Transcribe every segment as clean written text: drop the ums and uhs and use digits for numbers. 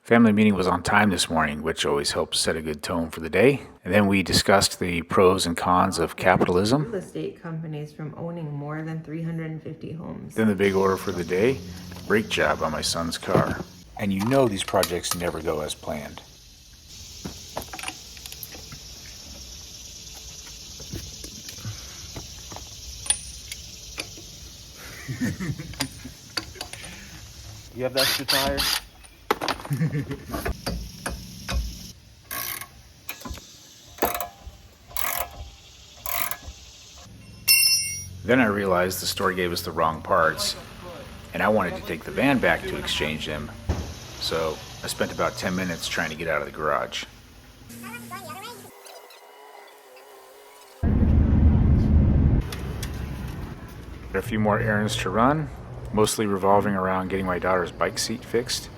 Family meeting was on time this morning, which always helps set a good tone for the day. And then we discussed the pros and cons of capitalism. Real estate companies from owning more than 350 homes. Then the big order for the day, brake job on my son's car. And you know these projects never go as planned. You have the extra tire? Then I realized the store gave us the wrong parts, and I wanted to take the van back to exchange them. So I spent about 10 minutes trying to get out of the garage. A few more errands to run, mostly revolving around getting my daughter's bike seat fixed,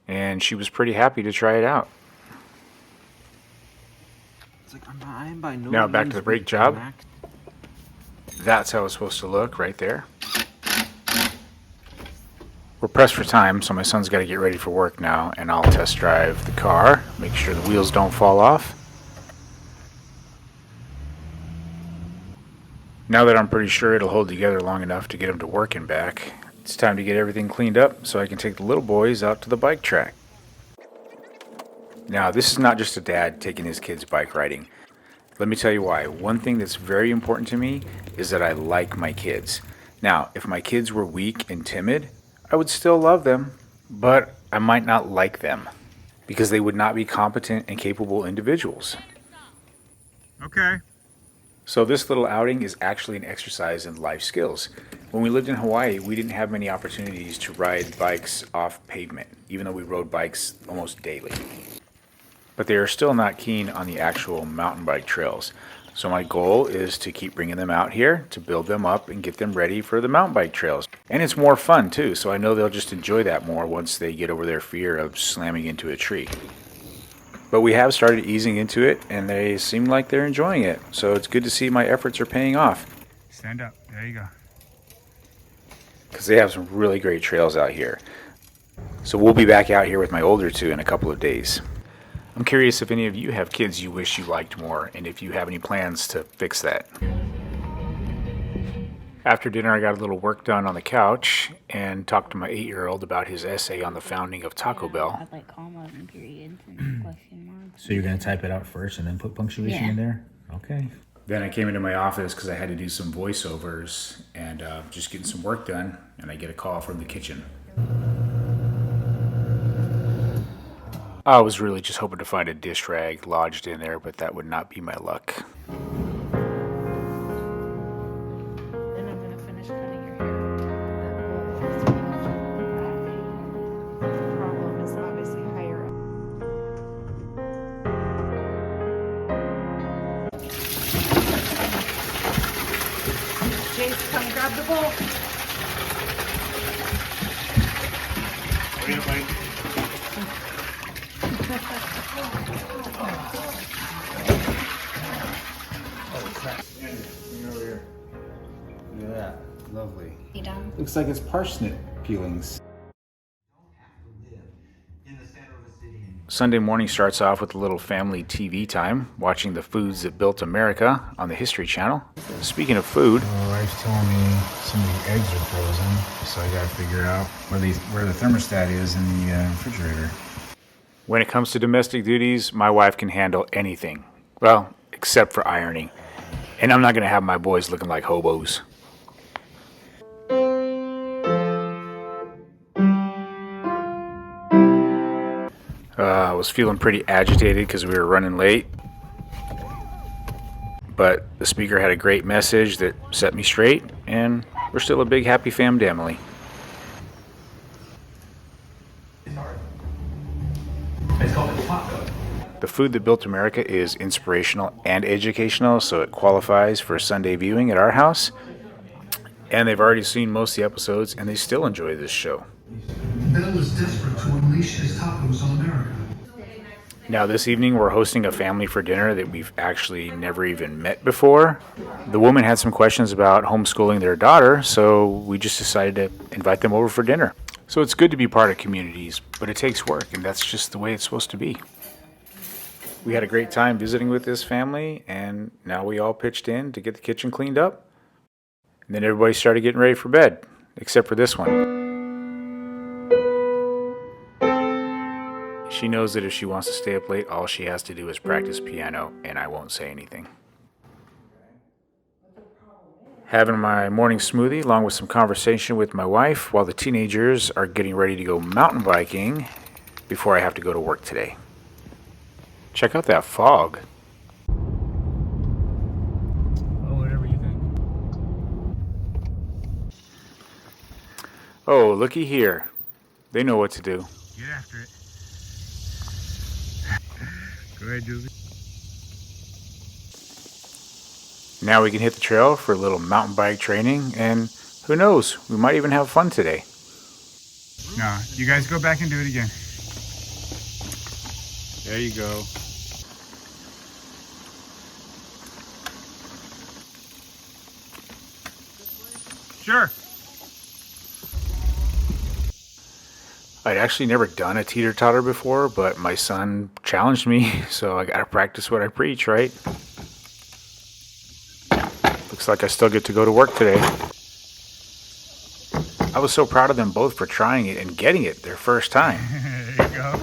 and she was pretty happy to try it out. It's like, I'm by no Now back means to the brake weak, job. Mac. That's how it's supposed to look right there. We're pressed for time, so my son's got to get ready for work now, and I'll test drive the car, make sure the wheels don't fall off. Now that I'm pretty sure it'll hold together long enough to get him to work and back, it's time to get everything cleaned up so I can take the little boys out to the bike track. Now, this is not just a dad taking his kids bike riding. Let me tell you why. One thing that's very important to me is that I like my kids. Now, if my kids were weak and timid, I would still love them, but I might not like them because they would not be competent and capable individuals. Okay. So this little outing is actually an exercise in life skills. When we lived in Hawaii, we didn't have many opportunities to ride bikes off pavement, even though we rode bikes almost daily. But they are still not keen on the actual mountain bike trails. So my goal is to keep bringing them out here to build them up and get them ready for the mountain bike trails. And it's more fun too, so I know they'll just enjoy that more once they get over their fear of slamming into a tree. But we have started easing into it, and they seem like they're enjoying it. So it's good to see my efforts are paying off. Stand up. There you go. Because they have some really great trails out here. So we'll be back out here with my older two in a couple of days. I'm curious if any of you have kids you wish you liked more, and if you have any plans to fix that. After dinner, I got a little work done on the couch and talked to my 8-year-old about his essay on the founding of Taco Bell. I'd like commas and periods and question marks. So you're going to type it out first and then put punctuation in there? Okay. Then I came into my office because I had to do some voiceovers and just getting some work done, and I get a call from the kitchen. I was really just hoping to find a dish rag lodged in there, but that would not be my luck. Then I'm gonna finish cutting your hair. That bowl is too much. The problem is obviously higher up. Jace, come grab the bowl. Wait, wait. Over here. Look at that. Lovely. You done? Looks like it's parsnip peelings. Sunday morning starts off with a little family TV time, watching the foods that built America on the History Channel. Speaking of food, my wife's telling me some of the eggs are frozen, so I gotta figure out where the thermostat is in the refrigerator. When it comes to domestic duties, my wife can handle anything. Well, except for ironing. And I'm not gonna have my boys looking like hobos. I was feeling pretty agitated because we were running late. But the speaker had a great message that set me straight, and we're still a big happy family. The food that built America is inspirational and educational, so it qualifies for Sunday viewing at our house. And they've already seen most of the episodes, and they still enjoy this show. Bill is desperate to unleash his tacos on America. Now this evening we're hosting a family for dinner that we've actually never even met before. The woman had some questions about homeschooling their daughter, so we just decided to invite them over for dinner. So it's good to be part of communities, but it takes work, and that's just the way it's supposed to be. We had a great time visiting with this family, and now we all pitched in to get the kitchen cleaned up. And then everybody started getting ready for bed, except for this one. She knows that if she wants to stay up late, all she has to do is practice piano, and I won't say anything. Having my morning smoothie along with some conversation with my wife while the teenagers are getting ready to go mountain biking before I have to go to work today. Check out that fog. Oh, whatever you think. Oh, looky here. They know what to do. Get after it. Go ahead, Julie. Now we can hit the trail for a little mountain bike training, and who knows, we might even have fun today. No, you guys go back and do it again. There you go. Sure. I'd actually never done a teeter-totter before, but my son challenged me, so I gotta practice what I preach, right? Looks like I still get to go to work today. I was so proud of them both for trying it and getting it their first time. There you go.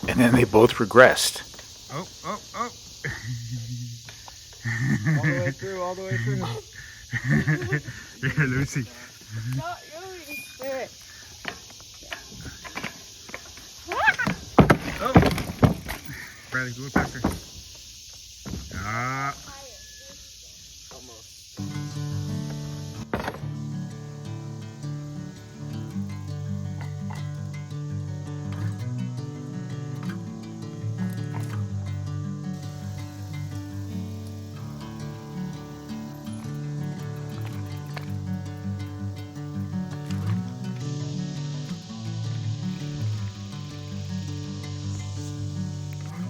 And then they both regressed. Oh. All the way through, all the way through. Here, Lucy. Not really. Wait. Oh. Bradley, go faster. Ah.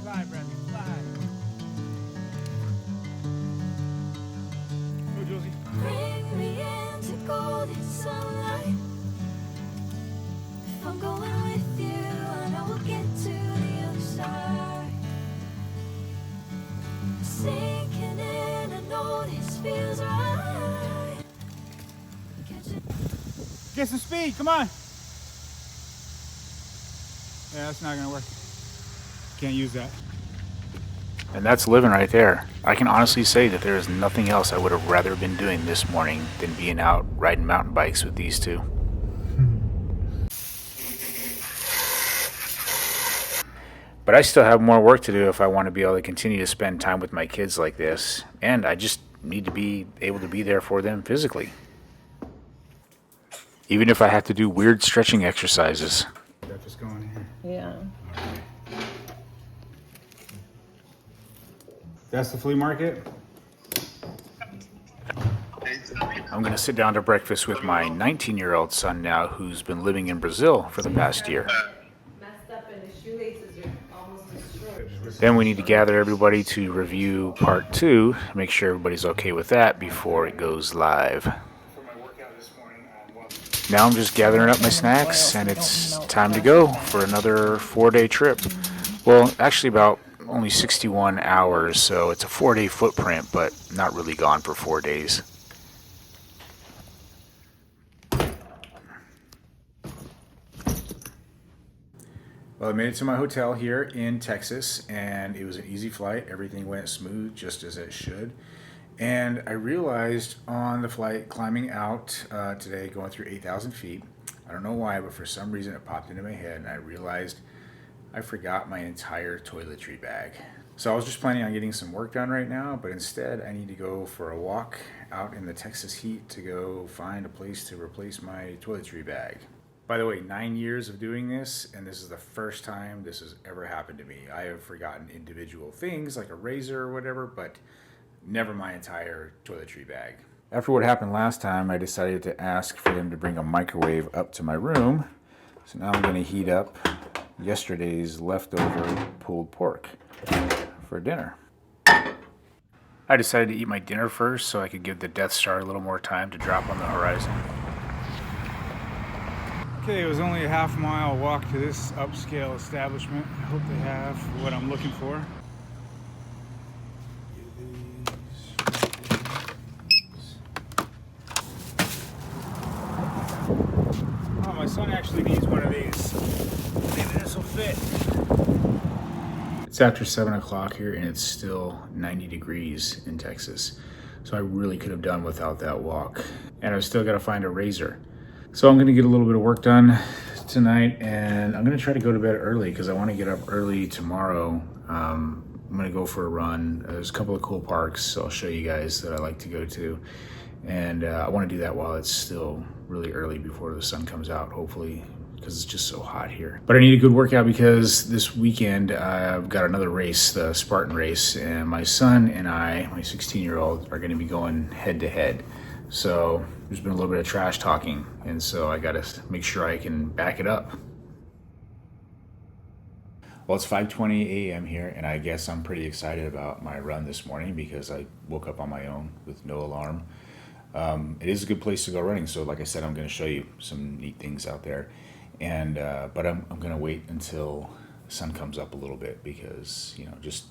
Fly, Bradley, fly. Go, Josie. Bring me into golden sunlight. If I'm going with you, I know we'll get to the other side. Sinking in, I know this feels right. Catch it. Get some speed, come on. Yeah, that's not gonna work. Can't use that. And that's living right there. I can honestly say that there is nothing else I would have rather been doing this morning than being out riding mountain bikes with these two. But I still have more work to do if I want to be able to continue to spend time with my kids like this. And I just need to be able to be there for them physically. Even if I have to do weird stretching exercises. That just going here. Yeah. That's the flea market. I'm going to sit down to breakfast with my 19-year-old son now, who's been living in Brazil for the past year. Messed up and his shoelaces are almost destroyed. Then we need to gather everybody to review part 2, make sure everybody's okay with that before it goes live. Now I'm just gathering up my snacks, and it's time to go for another 4-day trip. Well, actually about only 61 hours, so it's a 4-day footprint, but not really gone for 4 days. Well, I made it to my hotel here in Texas, and it was an easy flight. Everything went smooth, just as it should. And I realized on the flight climbing out today, going through 8,000 feet, I don't know why, but for some reason it popped into my head, and I realized I forgot my entire toiletry bag. So I was just planning on getting some work done right now, but instead I need to go for a walk out in the Texas heat to go find a place to replace my toiletry bag. By the way, 9 years of doing this, and this is the first time this has ever happened to me. I have forgotten individual things like a razor or whatever, but never my entire toiletry bag. After what happened last time, I decided to ask for them to bring a microwave up to my room. So now I'm going to heat up yesterday's leftover pulled pork for dinner. I I decided to eat my dinner first so I could give the Death Star a little more time to drop on the horizon. Okay, it was only a half-mile walk to this upscale establishment. I hope they have what I'm looking for. Oh, my son actually needs one of these. Maybe this will fit. It's after 7 o'clock here and it's still 90 degrees in Texas. So I really could have done without that walk. And I've still got to find a razor. So I'm gonna get a little bit of work done tonight and I'm gonna try to go to bed early because I want to get up early tomorrow. I'm gonna go for a run. There's a couple of cool parks so I'll show you guys that I like to go to. And I want to do that while it's still really early before the sun comes out, hopefully, because it's just so hot here. But I need a good workout because this weekend I've got another race, the Spartan race, and my son and I, my 16-year-old, are going to be going head to head. So there's been a little bit of trash talking, and so I got to make sure I can back it up. Well, it's 5:20 a.m. here, and I guess I'm pretty excited about my run this morning because I woke up on my own with no alarm. It is a good place to go running, so like I said, I'm going to show you some neat things out there. And but I'm going to wait until the sun comes up a little bit because, you know, just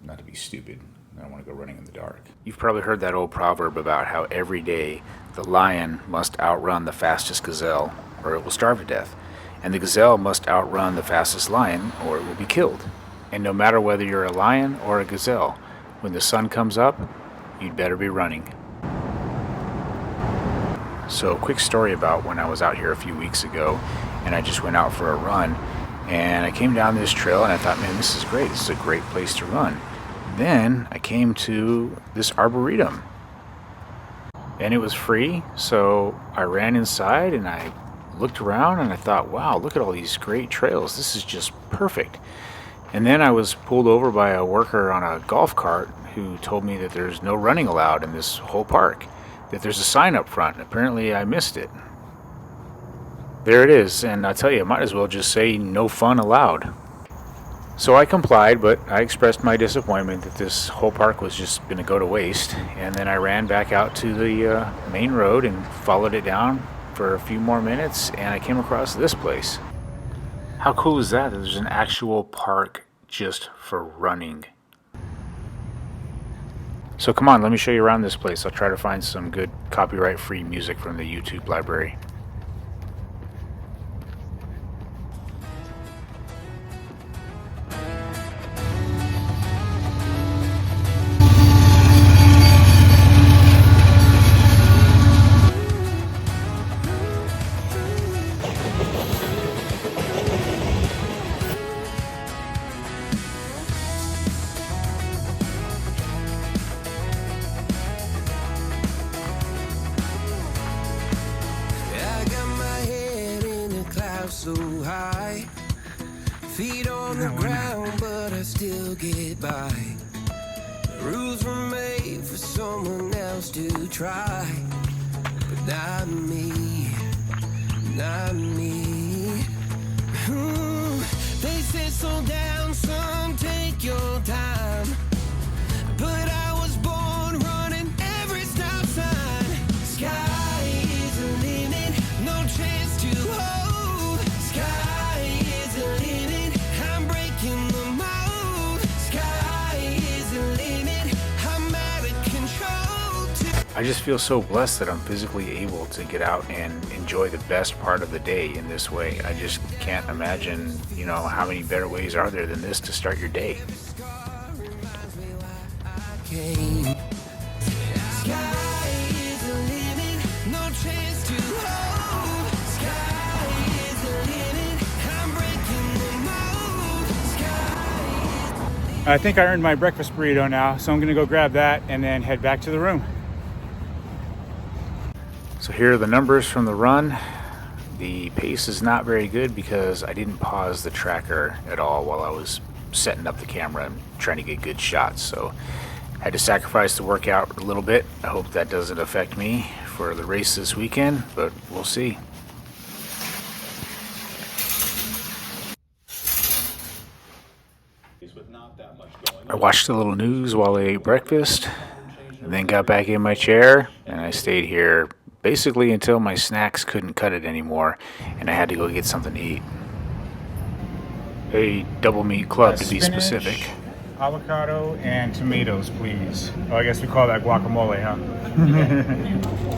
not to be stupid. I don't want to go running in the dark. You've probably heard that old proverb about how every day the lion must outrun the fastest gazelle or it will starve to death. And the gazelle must outrun the fastest lion or it will be killed. And no matter whether you're a lion or a gazelle, when the sun comes up, you'd better be running. So, quick story about when I was out here a few weeks ago and I just went out for a run and I came down this trail and I thought, man, this is great. This is a great place to run. Then I came to this arboretum and it was free. So I ran inside and I looked around and I thought, wow, look at all these great trails. This is just perfect. And then I was pulled over by a worker on a golf cart who told me that there's no running allowed in this whole park, that there's a sign up front. Apparently I missed it. There it is, and I tell you, I might as well just say no fun allowed. So I complied, but I expressed my disappointment that this whole park was just going to go to waste, and then I ran back out to the main road and followed it down for a few more minutes, and I came across this place. How cool is that? There's an actual park just for running. So come on, let me show you around this place. I'll try to find some good copyright-free music from the YouTube library. So high, feet on the ground, but I still get by. The rules were made for someone else to try, but not me, not me. They said slow down, son, take your time, but I was born running every stop sign. Sky is the limit, no chance to hold. I just feel so blessed that I'm physically able to get out and enjoy the best part of the day in this way. I just can't imagine, you know, how many better ways are there than this to start your day. I think I earned my breakfast burrito now, so I'm gonna go grab that and then head back to the room. So here are the numbers from the run. The pace is not very good because I didn't pause the tracker at all while I was setting up the camera and trying to get good shots. So I had to sacrifice the workout a little bit. I hope that doesn't affect me for the race this weekend, but we'll see. I watched a little news while I ate breakfast. and then got back in my chair, and I stayed here basically until my snacks couldn't cut it anymore, and I had to go get something to eat. A double meat club, to be Spinach, specific. avocado, and tomatoes, please. Oh, I guess we call that guacamole, huh?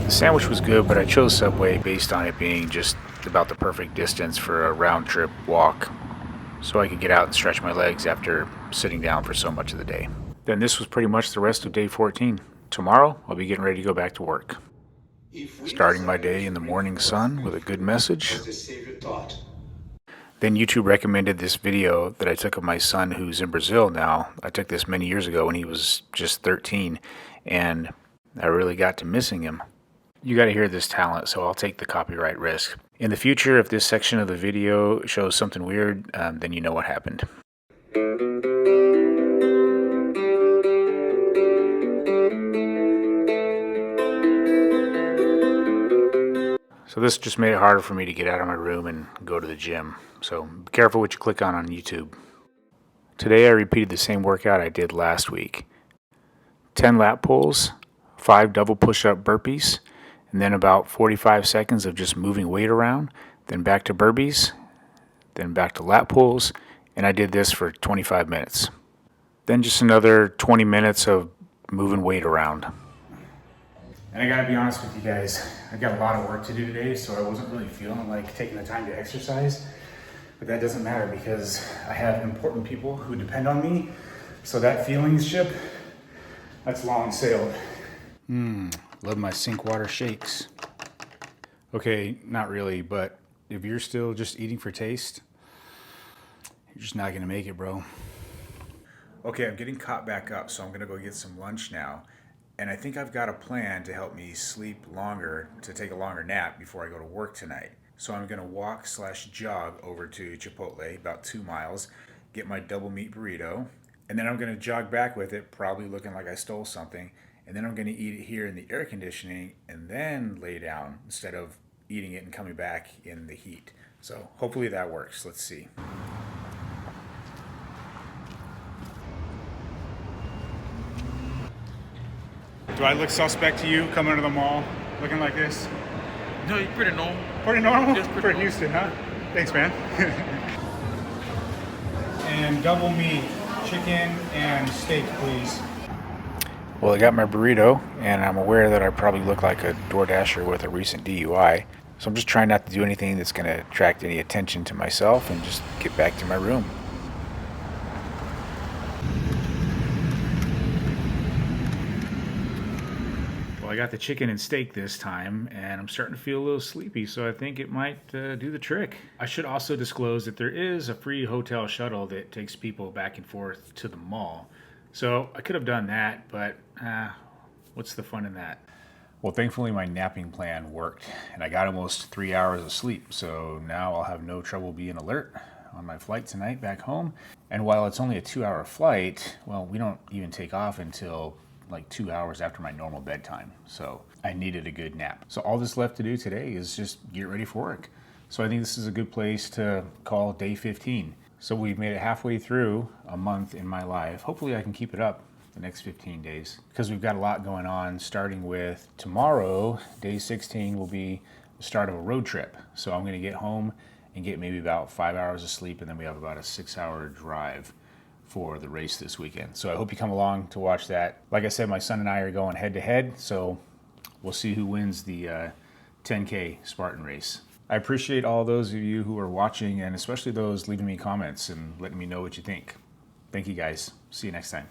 The sandwich was good, but I chose Subway based on it being just about the perfect distance for a round trip walk, so I could get out and stretch my legs after sitting down for so much of the day. Then this was pretty much the rest of day 14. Tomorrow, I'll be getting ready to go back to work. Starting my day in the morning sun with a good message. Then YouTube recommended this video that I took of my son who's in Brazil now. I took this many years ago when he was just 13, and I really got to missing him. You got to hear this talent, so I'll take the copyright risk. In the future, if this section of the video shows something weird, then you know what happened. So this just made it harder for me to get out of my room and go to the gym. So be careful what you click on YouTube. Today I repeated the same workout I did last week. 10 lat pulls, 5 double push-up burpees, and then about 45 seconds of just moving weight around, then back to burpees, then back to lat pulls, and I did this for 25 minutes. Then just another 20 minutes of moving weight around. And I gotta be honest with you guys, I got a lot of work to do today, so I wasn't really feeling like taking the time to exercise. But that doesn't matter because I have important people who depend on me. So that feelings ship, that's long sailed. Love my sink water shakes. Okay, not really, but if you're still just eating for taste, you're just not gonna make it, bro. Okay, I'm getting caught back up, so I'm gonna go get some lunch now. And I think I've got a plan to help me sleep longer, to take a longer nap before I go to work tonight. So I'm gonna walk/jog over to Chipotle, about 2 miles, get my double meat burrito, and then I'm gonna jog back with it, probably looking like I stole something, and then I'm gonna eat it here in the air conditioning, and then lay down instead of eating it and coming back in the heat. So hopefully that works. Let's see. Do I look suspect to you coming to the mall looking like this? No, you're pretty normal. Pretty normal? Just pretty For normal. Houston, huh? Thanks, man. And double meat, chicken and steak, please. Well, I got my burrito, and I'm aware that I probably look like a DoorDasher with a recent DUI. So I'm just trying not to do anything that's going to attract any attention to myself and just get back to my room. Well, I got the chicken and steak this time, and I'm starting to feel a little sleepy, so I think it might do the trick. I should also disclose that there is a free hotel shuttle that takes people back and forth to the mall. So I could have done that, but what's the fun in that? Well, thankfully my napping plan worked, and I got almost 3 hours of sleep, so now I'll have no trouble being alert on my flight tonight back home. And while it's only a 2-hour flight, well, we don't even take off until like 2 hours after my normal bedtime, so I needed a good nap. So all that's left to do today is just get ready for work. So I think this is a good place to call day 15. So we've made it halfway through a month in my life. Hopefully I can keep it up the next 15 days because we've got a lot going on, starting with tomorrow. Day 16 will be the start of a road trip. So I'm gonna get home and get maybe about 5 hours of sleep, and then we have about a 6-hour drive for the race this weekend. So I hope you come along to watch that. Like I said, my son and I are going head to head, so we'll see who wins the 10K Spartan race. I appreciate all those of you who are watching, and especially those leaving me comments and letting me know what you think. Thank you guys. See you next time.